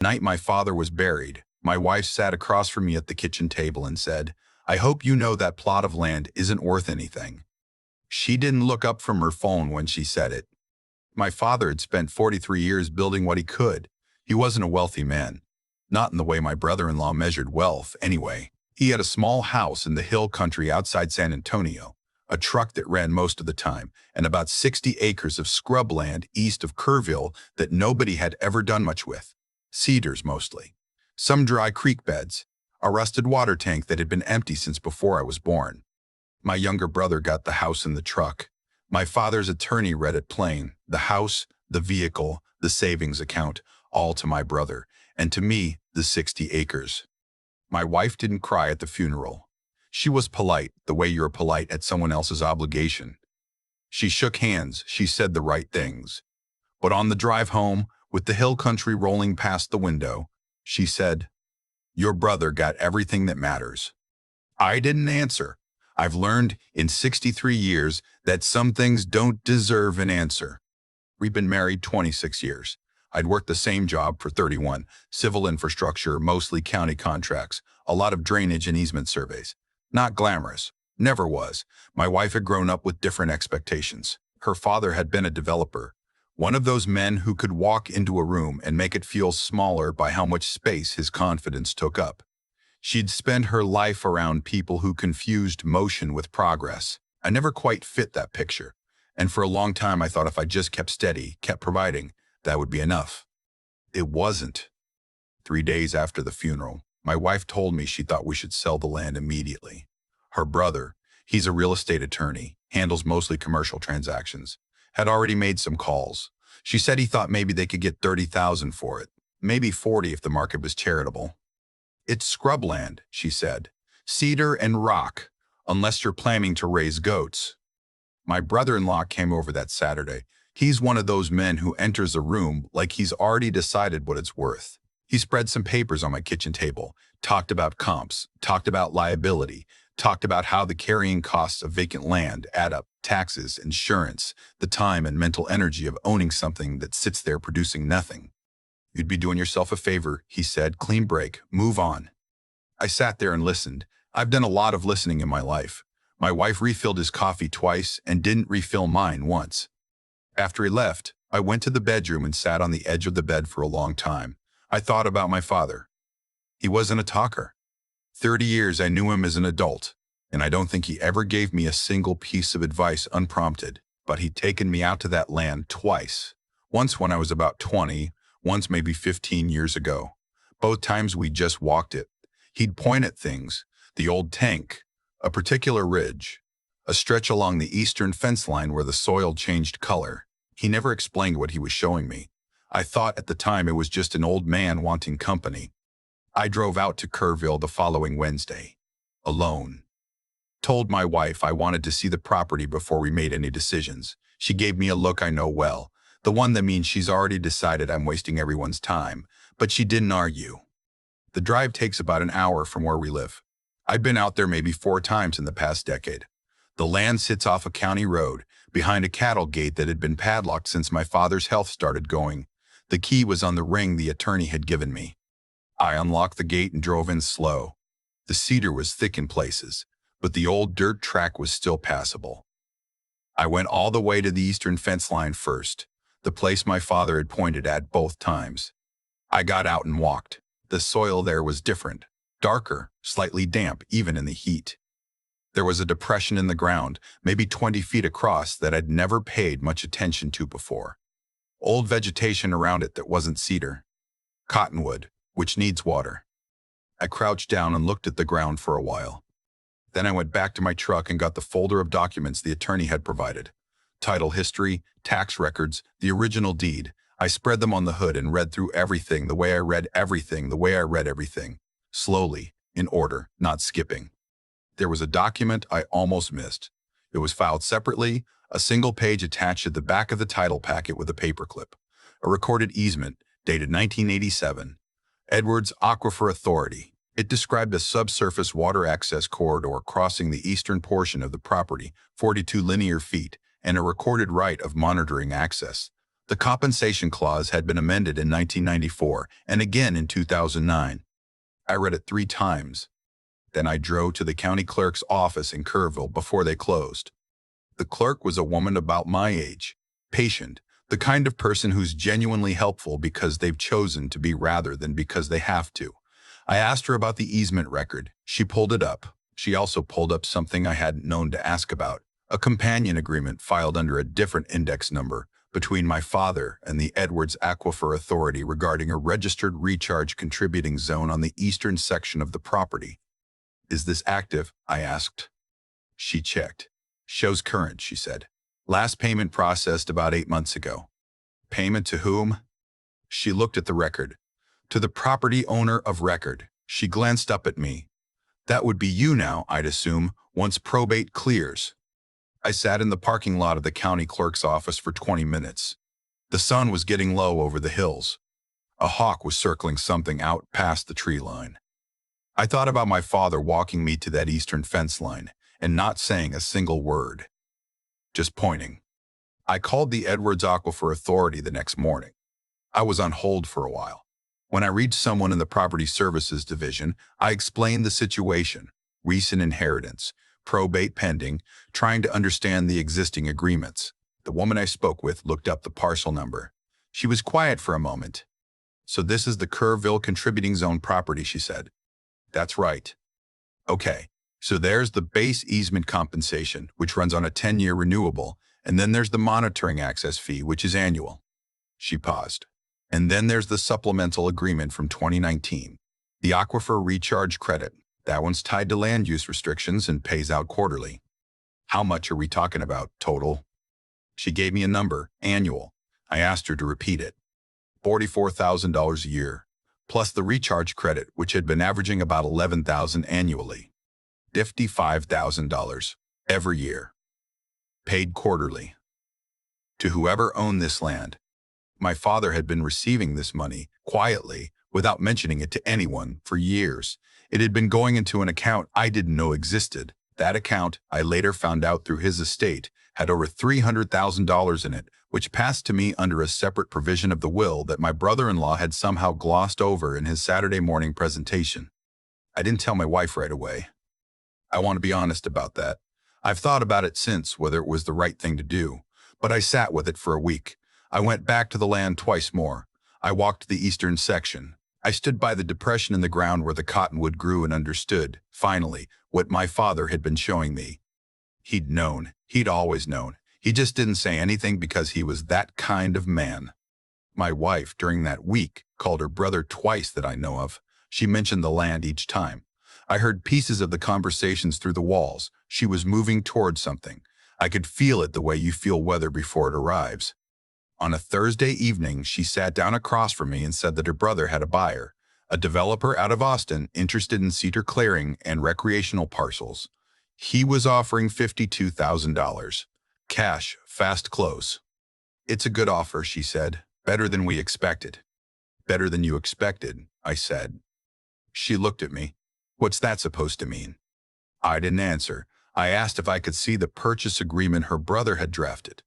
The night my father was buried, my wife sat across from me at the kitchen table and said, "I hope you know that plot of land isn't worth anything." She didn't look up from her phone when she said it. My father had spent 43 years building what he could. He wasn't a wealthy man. Not in the way my brother-in-law measured wealth, anyway. He had a small house in the hill country outside San Antonio, a truck that ran most of the time, and about 60 acres of scrubland east of Kerrville that nobody had ever done much with. Cedars, mostly. Some dry creek beds. A rusted water tank that had been empty since before I was born. My younger brother got the house and the truck. My father's attorney read it plain. The house, the vehicle, the savings account, all to my brother, and to me, the 60 acres. My wife didn't cry at the funeral. She was polite, the way you're polite at someone else's obligation. She shook hands, she said the right things. But on the drive home, with the hill country rolling past the window, she said, "Your brother got everything that matters." I didn't answer. I've learned in 63 years that some things don't deserve an answer. We've been married 26 years. I'd worked the same job for 31, civil infrastructure, mostly county contracts, a lot of drainage and easement surveys. Not glamorous. Never was. My wife had grown up with different expectations. Her father had been a developer, one of those men who could walk into a room and make it feel smaller by how much space his confidence took up. She'd spent her life around people who confused motion with progress. I never quite fit that picture, and for a long time I thought if I just kept steady, kept providing, that would be enough. It wasn't. 3 days after the funeral, my wife told me she thought we should sell the land immediately. Her brother, he's a real estate attorney, handles mostly commercial transactions, had already made some calls. She said he thought maybe they could get $30,000 for it, maybe 40 if the market was charitable. "It's scrubland," she said. "Cedar and rock, unless you're planning to raise goats." My brother-in-law came over that Saturday. He's one of those men who enters a room like he's already decided what it's worth. He spread some papers on my kitchen table, talked about comps, talked about liability, talked about how the carrying costs of vacant land add up, taxes, insurance, the time and mental energy of owning something that sits there producing nothing. "You'd be doing yourself a favor," he said. "Clean break. Move on." I sat there and listened. I've done a lot of listening in my life. My wife refilled his coffee twice and didn't refill mine once. After he left, I went to the bedroom and sat on the edge of the bed for a long time. I thought about my father. He wasn't a talker. 30 years I knew him as an adult, and I don't think he ever gave me a single piece of advice unprompted, but he'd taken me out to that land twice. Once when I was about 20, once maybe 15 years ago. Both times we just walked it. He'd point at things, the old tank, a particular ridge, a stretch along the eastern fence line where the soil changed color. He never explained what he was showing me. I thought at the time it was just an old man wanting company. I drove out to Kerrville the following Wednesday, alone. Told my wife I wanted to see the property before we made any decisions. She gave me a look I know well, the one that means she's already decided I'm wasting everyone's time, but she didn't argue. The drive takes about an hour from where we live. I've been out there maybe 4 times in the past decade. The land sits off a county road, behind a cattle gate that had been padlocked since my father's health started going. The key was on the ring the attorney had given me. I unlocked the gate and drove in slow. The cedar was thick in places, but the old dirt track was still passable. I went all the way to the eastern fence line first, the place my father had pointed at both times. I got out and walked. The soil there was different, darker, slightly damp even in the heat. There was a depression in the ground, maybe 20 feet across, that I'd never paid much attention to before. Old vegetation around it that wasn't cedar. Cottonwood, which needs water. I crouched down and looked at the ground for a while. Then I went back to my truck and got the folder of documents the attorney had provided. Title history, tax records, the original deed. I spread them on the hood and read through everything the way I read everything the way I read everything. Slowly, in order, not skipping. There was a document I almost missed. It was filed separately, a single page attached at the back of the title packet with a paperclip. A recorded easement, dated 1987. Edwards Aquifer Authority. It described a subsurface water access corridor crossing the eastern portion of the property, 42 linear feet, and a recorded right of monitoring access. The compensation clause had been amended in 1994 and again in 2009. I read it 3 times. Then I drove to the county clerk's office in Kerrville before they closed. The clerk was a woman about my age, patient, the kind of person who's genuinely helpful because they've chosen to be rather than because they have to. I asked her about the easement record. She pulled it up. She also pulled up something I hadn't known to ask about, a companion agreement filed under a different index number between my father and the Edwards Aquifer Authority regarding a registered recharge contributing zone on the eastern section of the property. "Is this active?" I asked. She checked. "Shows current," she said. "Last payment processed about 8 months ago." "Payment to whom?" She looked at the record. "To the property owner of record." She glanced up at me. "That would be you now, I'd assume, once probate clears." I sat in the parking lot of the county clerk's office for 20 minutes. The sun was getting low over the hills. A hawk was circling something out past the tree line. I thought about my father walking me to that eastern fence line and not saying a single word, just pointing. I called the Edwards Aquifer Authority the next morning. I was on hold for a while. When I reached someone in the Property Services Division, I explained the situation: recent inheritance, probate pending, trying to understand the existing agreements. The woman I spoke with looked up the parcel number. She was quiet for a moment. "So this is the Kerrville contributing zone property," she said. "That's right." "Okay, so there's the base easement compensation, which runs on a 10-year renewable, and then there's the monitoring access fee, which is annual." She paused. "And then there's the supplemental agreement from 2019, the Aquifer Recharge Credit. That one's tied to land use restrictions and pays out quarterly." "How much are we talking about, total?" She gave me a number, annual. I asked her to repeat it. $44,000 a year, plus the recharge credit, which had been averaging about $11,000 annually. $55,000 every year, paid quarterly. To whoever owned this land. My father had been receiving this money quietly, without mentioning it to anyone, for years. It had been going into an account I didn't know existed. That account, I later found out through his estate, had over $300,000 in it, which passed to me under a separate provision of the will that my brother-in-law had somehow glossed over in his Saturday morning presentation. I didn't tell my wife right away. I want to be honest about that. I've thought about it since, whether it was the right thing to do, but I sat with it for a week. I went back to the land twice more. I walked the eastern section. I stood by the depression in the ground where the cottonwood grew and understood, finally, what my father had been showing me. He'd known. He'd always known. He just didn't say anything because he was that kind of man. My wife, during that week, called her brother twice that I know of. She mentioned the land each time. I heard pieces of the conversations through the walls. She was moving towards something. I could feel it the way you feel weather before it arrives. On a Thursday evening, she sat down across from me and said that her brother had a buyer, a developer out of Austin interested in cedar clearing and recreational parcels. He was offering $52,000. Cash, fast close. "It's a good offer," she said. "Better than we expected." "Better than you expected," I said. She looked at me. "What's that supposed to mean?" I didn't answer. I asked if I could see the purchase agreement her brother had drafted.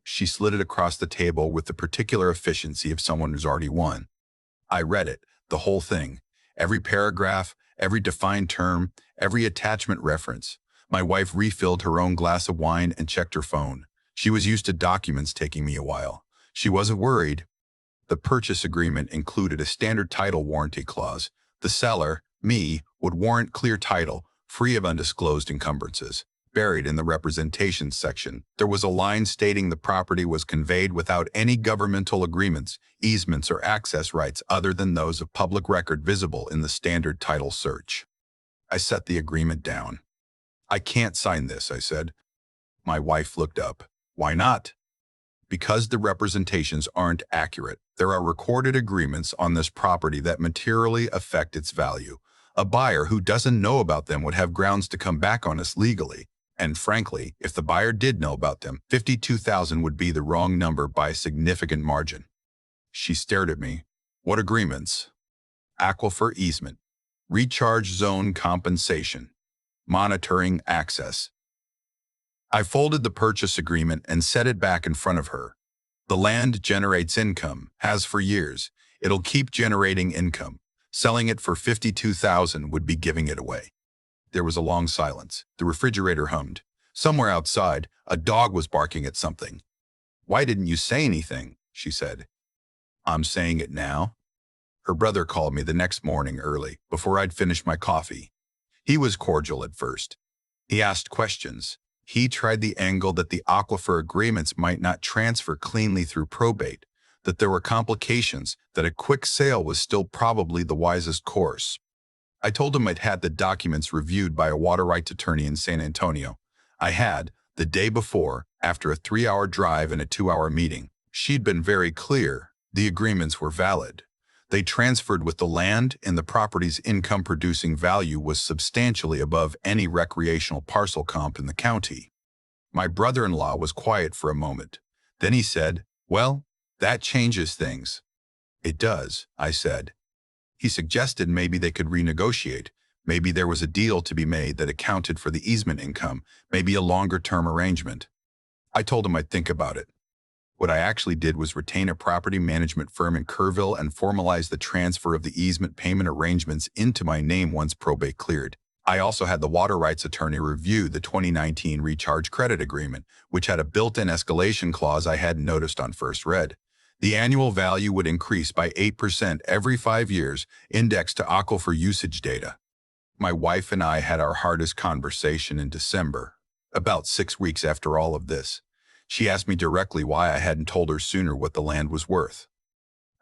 She slid it across the table with the particular efficiency of someone who's already won. I read it, the whole thing. Every paragraph, every defined term, every attachment reference. My wife refilled her own glass of wine and checked her phone. She was used to documents taking me a while. She wasn't worried. The purchase agreement included a standard title warranty clause. The seller, me, would warrant clear title, free of undisclosed encumbrances. Buried in the representations section, there was a line stating the property was conveyed without any governmental agreements, easements, or access rights other than those of public record visible in the standard title search. I set the agreement down. "I can't sign this," I said. My wife looked up. "Why not?" "Because the representations aren't accurate. There are recorded agreements on this property that materially affect its value. A buyer who doesn't know about them would have grounds to come back on us legally. And frankly, if the buyer did know about them, $52,000 would be the wrong number by a significant margin." She stared at me. "What agreements?" "Aquifer easement, recharge zone compensation, monitoring access." I folded the purchase agreement and set it back in front of her. The land generates income, has for years. It'll keep generating income. Selling it for $52,000 would be giving it away. There was a long silence. The refrigerator hummed. Somewhere outside, a dog was barking at something. "Why didn't you say anything?" she said. "I'm saying it now." Her brother called me the next morning early, before I'd finished my coffee. He was cordial at first. He asked questions. He tried the angle that the aquifer agreements might not transfer cleanly through probate, that there were complications, that a quick sale was still probably the wisest course. I told him I'd had the documents reviewed by a water rights attorney in San Antonio. I had, the day before, after a 3-hour drive and a 2-hour meeting. She'd been very clear. The agreements were valid. They transferred with the land, and the property's income-producing value was substantially above any recreational parcel comp in the county. My brother-in-law was quiet for a moment. Then he said, "Well, that changes things." "It does," I said. He suggested maybe they could renegotiate. Maybe there was a deal to be made that accounted for the easement income, maybe a longer-term arrangement. I told him I'd think about it. What I actually did was retain a property management firm in Kerrville and formalize the transfer of the easement payment arrangements into my name once probate cleared. I also had the water rights attorney review the 2019 recharge credit agreement, which had a built-in escalation clause I hadn't noticed on first read. The annual value would increase by 8% every 5 years, indexed to aquifer usage data. My wife and I had our hardest conversation in December, about 6 weeks after all of this. She asked me directly why I hadn't told her sooner what the land was worth.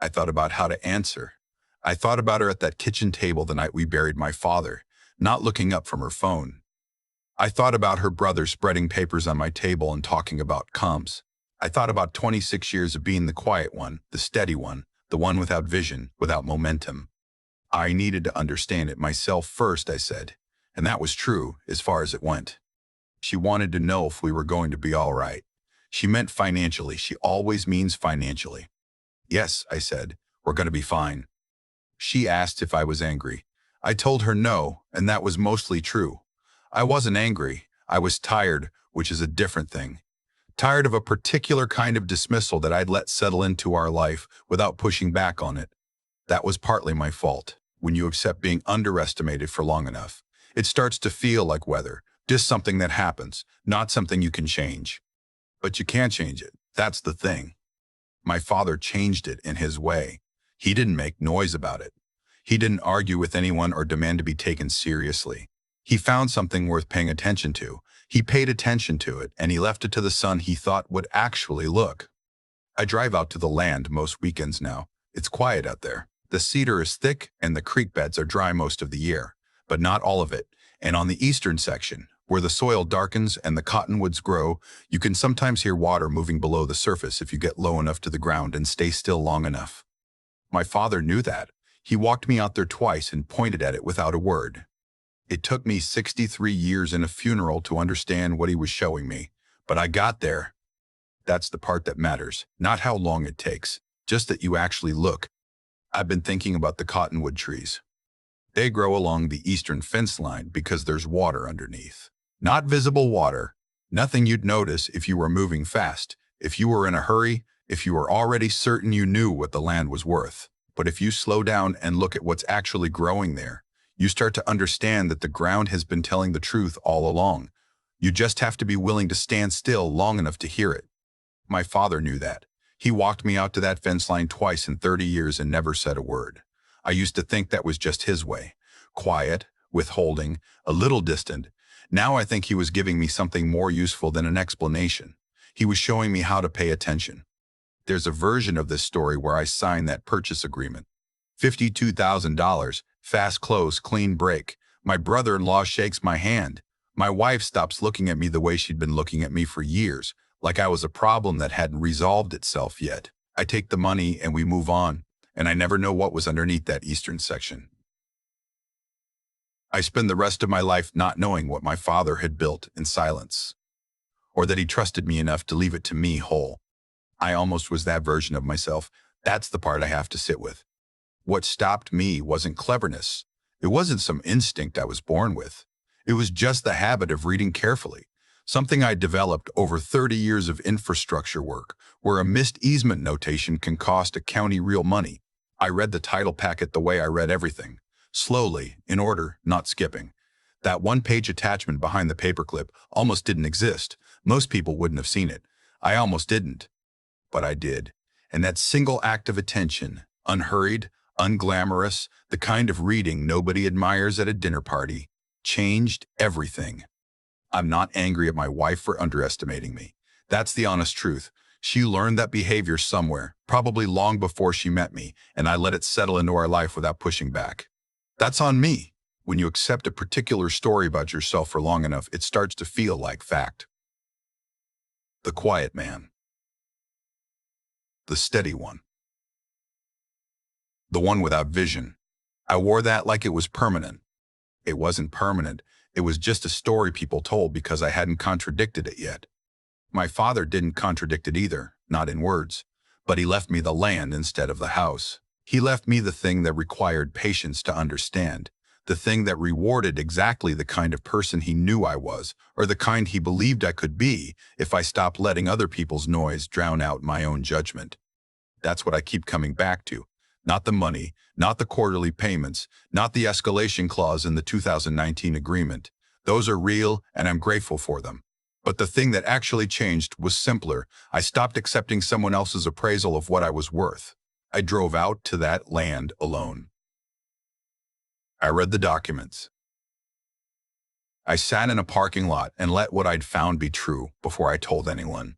I thought about how to answer. I thought about her at that kitchen table the night we buried my father, not looking up from her phone. I thought about her brother spreading papers on my table and talking about comps. I thought about 26 years of being the quiet one, the steady one, the one without vision, without momentum. I needed to understand it myself first, I said, and that was true as far as it went. She wanted to know if we were going to be all right. She meant financially. She always means financially. "Yes," I said, "we're going to be fine." She asked if I was angry. I told her no, and that was mostly true. I wasn't angry. I was tired, which is a different thing. Tired of a particular kind of dismissal that I'd let settle into our life without pushing back on it. That was partly my fault. When you accept being underestimated for long enough, it starts to feel like weather, just something that happens, not something you can change. But you can't change it. That's the thing. My father changed it in his way. He didn't make noise about it. He didn't argue with anyone or demand to be taken seriously. He found something worth paying attention to. He paid attention to it, and he left it to the son he thought would actually look. I drive out to the land most weekends now. It's quiet out there. The cedar is thick, and the creek beds are dry most of the year, but not all of it. And on the eastern section, where the soil darkens and the cottonwoods grow, you can sometimes hear water moving below the surface if you get low enough to the ground and stay still long enough. My father knew that. He walked me out there twice and pointed at it without a word. It took me 63 years and a funeral to understand what he was showing me, but I got there. That's the part that matters, not how long it takes, just that you actually look. I've been thinking about the cottonwood trees. They grow along the eastern fence line because there's water underneath. Not visible water, nothing you'd notice if you were moving fast, if you were in a hurry, if you were already certain you knew what the land was worth. But if you slow down and look at what's actually growing there, you start to understand that the ground has been telling the truth all along. You just have to be willing to stand still long enough to hear it. My father knew that. He walked me out to that fence line twice in 30 years and never said a word. I used to think that was just his way. Quiet, withholding, a little distant. Now I think he was giving me something more useful than an explanation. He was showing me how to pay attention. There's a version of this story where I signed that purchase agreement. $52,000, fast close, clean break. My brother-in-law shakes my hand. My wife stops looking at me the way she'd been looking at me for years, like I was a problem that hadn't resolved itself yet. I take the money and we move on, and I never know what was underneath that eastern section. I spend the rest of my life not knowing what my father had built in silence, or that he trusted me enough to leave it to me whole. I almost was that version of myself. That's the part I have to sit with. What stopped me wasn't cleverness. It wasn't some instinct I was born with. It was just the habit of reading carefully, something I developed over 30 years of infrastructure work, where a missed easement notation can cost a county real money. I read the title packet the way I read everything, slowly, in order, not skipping. That one-page attachment behind the paperclip almost didn't exist. Most people wouldn't have seen it. I almost didn't, but I did. And that single act of attention, unhurried, unglamorous, the kind of reading nobody admires at a dinner party, changed everything. I'm not angry at my wife for underestimating me. That's the honest truth. She learned that behavior somewhere, probably long before she met me, and I let it settle into our life without pushing back. That's on me. When you accept a particular story about yourself for long enough, it starts to feel like fact. The quiet man. The steady one. The one without vision. I wore that like it was permanent. It wasn't permanent. It was just a story people told because I hadn't contradicted it yet. My father didn't contradict it either, not in words, but he left me the land instead of the house. He left me the thing that required patience to understand, the thing that rewarded exactly the kind of person he knew I was, or the kind he believed I could be if I stopped letting other people's noise drown out my own judgment. That's what I keep coming back to. Not the money, not the quarterly payments, not the escalation clause in the 2019 agreement. Those are real, and I'm grateful for them. But the thing that actually changed was simpler. I stopped accepting someone else's appraisal of what I was worth. I drove out to that land alone. I read the documents. I sat in a parking lot and let what I'd found be true before I told anyone.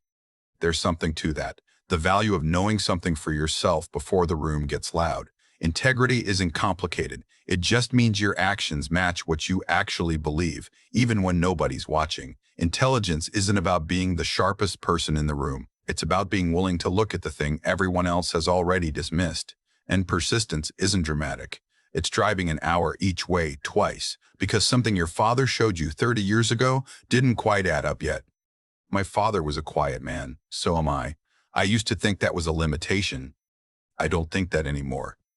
There's something to that. The value of knowing something for yourself before the room gets loud. Integrity isn't complicated. It just means your actions match what you actually believe, even when nobody's watching. Intelligence isn't about being the sharpest person in the room. It's about being willing to look at the thing everyone else has already dismissed. And persistence isn't dramatic. It's driving an hour each way twice, because something your father showed you 30 years ago didn't quite add up yet. My father was a quiet man, so am I. I used to think that was a limitation. I don't think that anymore.